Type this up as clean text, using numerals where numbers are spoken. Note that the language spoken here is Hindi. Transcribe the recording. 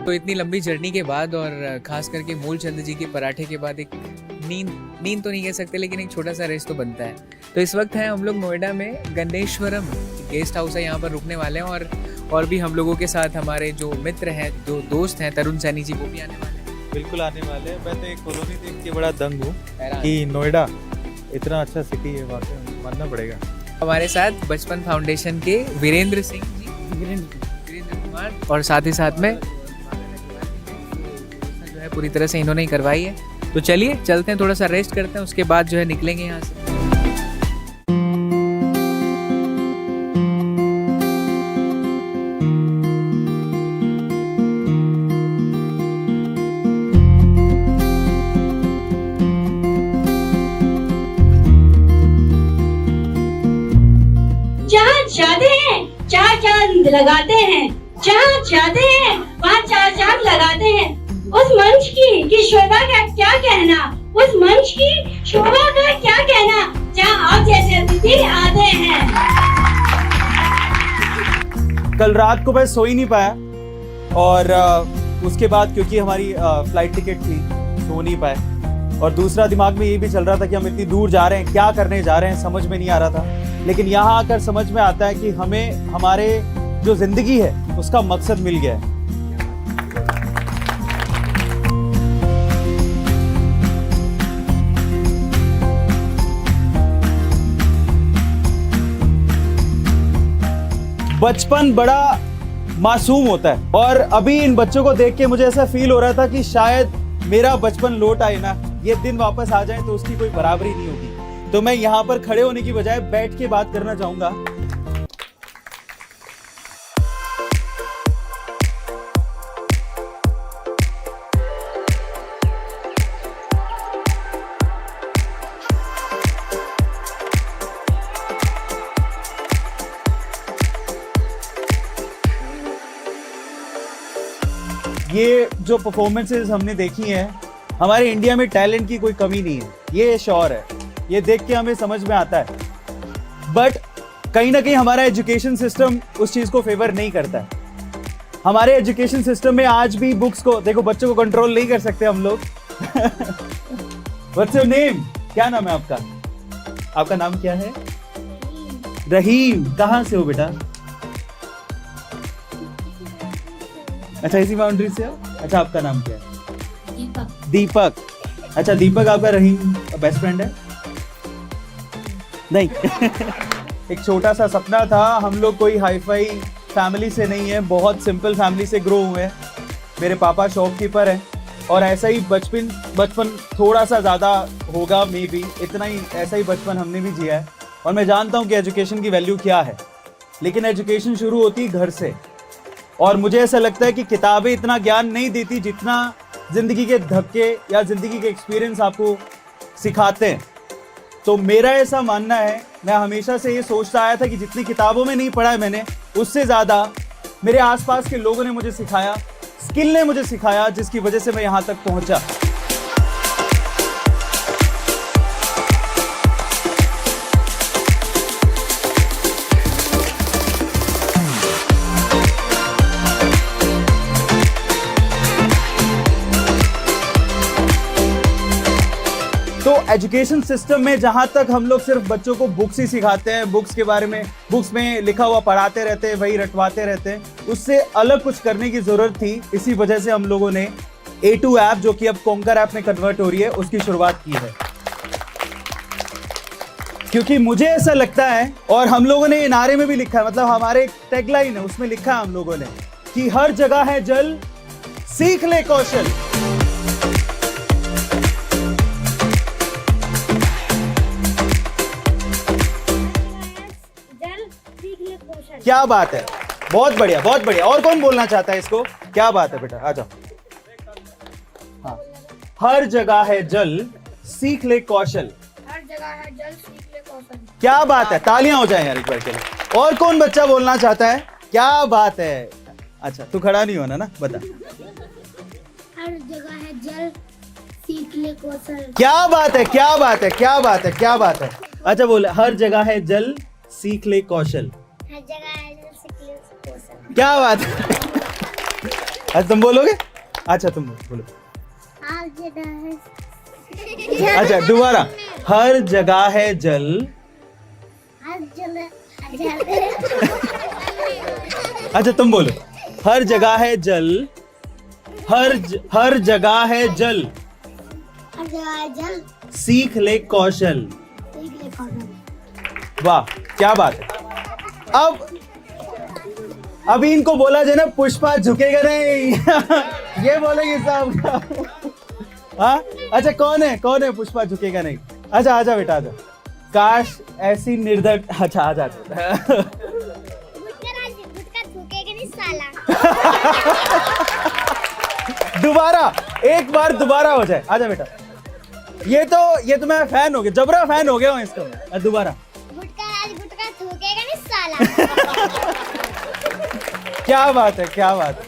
तो इतनी लंबी जर्नी के बाद और खास करके मूलचंद जी के पराठे के बाद एक नींद तो नहीं कह सकते, लेकिन एक छोटा सा रेस्ट तो बनता है। तो इस वक्त है हम लोग नोएडा में गणेश्वरम गेस्ट हाउस है, यहाँ पर रुकने वाले हैं। और भी हम लोगों के साथ हमारे जो मित्र हैं, जो दोस्त हैं, तरुण सैनी जी, वो भी आने वाले हैं। बिल्कुल आने वाले हैं। मैं तो एक कॉलोनी देख के बड़ा दंग हूँ कि नोएडा इतना अच्छा सिटी है, वाकई मानना पड़ेगा। हमारे साथ बचपन फाउंडेशन के वीरेंद्र सिंह जी, वीरेंद्र कुमार, और साथ ही साथ में जो है पूरी तरह से इन्होंने ही करवाई है। तो चलिए चलते हैं, थोड़ा सा रेस्ट करते हैं, उसके बाद जो है निकलेंगे यहाँ से। चार चांद लगाते हैं, जहाँ जाते हैं वहाँ चार चांद लगाते हैं। उस मंच की शोभा का क्या कहना, उस मंच की शोभा का क्या कहना, जहाँ आप जैसे अतिथि आते हैं। कल रात को मैं सो ही नहीं पाया और उसके बाद क्योंकि हमारी फ्लाइट टिकट थी, सो नहीं पाए। और दूसरा दिमाग में ये भी चल रहा था कि हम इतनी दूर जा रहे हैं, क्या करने जा रहे हैं, समझ में नहीं आ रहा था। लेकिन यहाँ आकर समझ में आता है कि हमें हमारे जो जिंदगी है उसका मकसद मिल गया है। बचपन बड़ा मासूम होता है और अभी इन बच्चों को देख के मुझे ऐसा फील हो रहा था कि शायद मेरा बचपन लौट आए ना, ये दिन वापस आ जाए तो उसकी कोई बराबरी नहीं होगी। तो मैं यहाँ पर खड़े होने की बजाय बैठ के बात करना चाहूंगा। ये जो परफॉर्मेंसेस हमने देखी हैं, हमारे इंडिया में टैलेंट की कोई कमी नहीं है, ये श्योर है, ये देख के हमें समझ में आता है। बट कहीं ना कहीं हमारा एजुकेशन सिस्टम उस चीज को फेवर नहीं करता है। हमारे एजुकेशन सिस्टम में आज भी बुक्स को देखो, बच्चों को कंट्रोल नहीं कर सकते हम लोग। What's your name? क्या नाम है आपका? आपका नाम क्या है? रहीम। कहाँ से हो बेटा? अच्छा, इसी बाउंड्री से हो? अच्छा, आपका नाम क्या है? दीपक। अच्छा, दीपक आपका रहीम बेस्ट फ्रेंड है? नहीं। एक छोटा सा सपना था, हम लोग कोई हाई फाई फैमिली से नहीं है, बहुत सिंपल फैमिली से ग्रो हुए हैं। मेरे पापा शॉपकीपर हैं और ऐसा ही बचपन थोड़ा सा ज़्यादा होगा मे बी, इतना ही ऐसा ही बचपन हमने भी जिया है। और मैं जानता हूँ कि एजुकेशन की वैल्यू क्या है, लेकिन एजुकेशन शुरू होती है घर से। और मुझे ऐसा लगता है कि किताबें इतना ज्ञान नहीं देती जितना ज़िंदगी के धक्के या ज़िंदगी के एक्सपीरियंस आपको सिखाते हैं। तो मेरा ऐसा मानना है, मैं हमेशा से ये सोचता आया था कि जितनी किताबों में नहीं पढ़ा है मैंने, उससे ज़्यादा मेरे आसपास के लोगों ने मुझे सिखाया, स्किल ने मुझे सिखाया, जिसकी वजह से मैं यहाँ तक पहुँचा। तो एजुकेशन सिस्टम में जहां तक हम लोग सिर्फ बच्चों को बुक्स ही सिखाते हैं, बुक्स के बारे में, बुक्स में लिखा हुआ पढ़ाते रहते हैं, वही रटवाते रहते हैं, उससे अलग कुछ करने की जरूरत थी। इसी वजह से हम लोगों ने A2 ऐप, जो कि अब कॉन्कर ऐप में कन्वर्ट हो रही है, उसकी शुरुआत की है। क्योंकि मुझे ऐसा लगता है, और हम लोगों ने नारे में भी लिखा है, मतलब हमारे टैगलाइन है उसमें लिखा है हम लोगों ने कि हर जगह है जल, सीख ले कौशल। क्या बात है, बहुत बढ़िया, बहुत बढ़िया। और कौन बोलना चाहता है इसको? क्या बात है बेटा, आ जाओ। हाँ, हर जगह है जल, सीख ले कौशल। हर जगह है जल, सीख ले कौशल। क्या बात है, तालियां हो जाए यार एक बार के लिए। और कौन बच्चा बोलना चाहता है? क्या बात है। अच्छा, तू खड़ा नहीं होना ना, बता। हर जगह है जल, सीख ले कौशल। क्या बात है, क्या बात है, क्या बात है, क्या बात है। अच्छा बोल, हर जगह है जल, सीख ले कौशल। हर जगह है जल, सीख ले कौशल। क्या बात है। अच्छा तुम बोलोगे? अच्छा तुम बोलो। अच्छा दोबारा। हर जगह है जल। अच्छा तुम बोलो। हर जगह है जल। हर जगह है जल। सीख ले कौशल। वाह क्या बात है। अब इनको बोला जाए ना पुष्पा झुकेगा नहीं। ये बोलेंगे साहब का। हाँ अच्छा कौन है पुष्पा झुकेगा नहीं? अच्छा आजा बेटा आजा। काश ऐसी निर्धक। अच्छा आजा दोबारा एक बार दोबारा हो जाए। आजा बेटा। ये तो मैं फैन हो गया, जबरा फैन हो गया हूँ इसका। दोबारा। क्या बात है क्या बात है।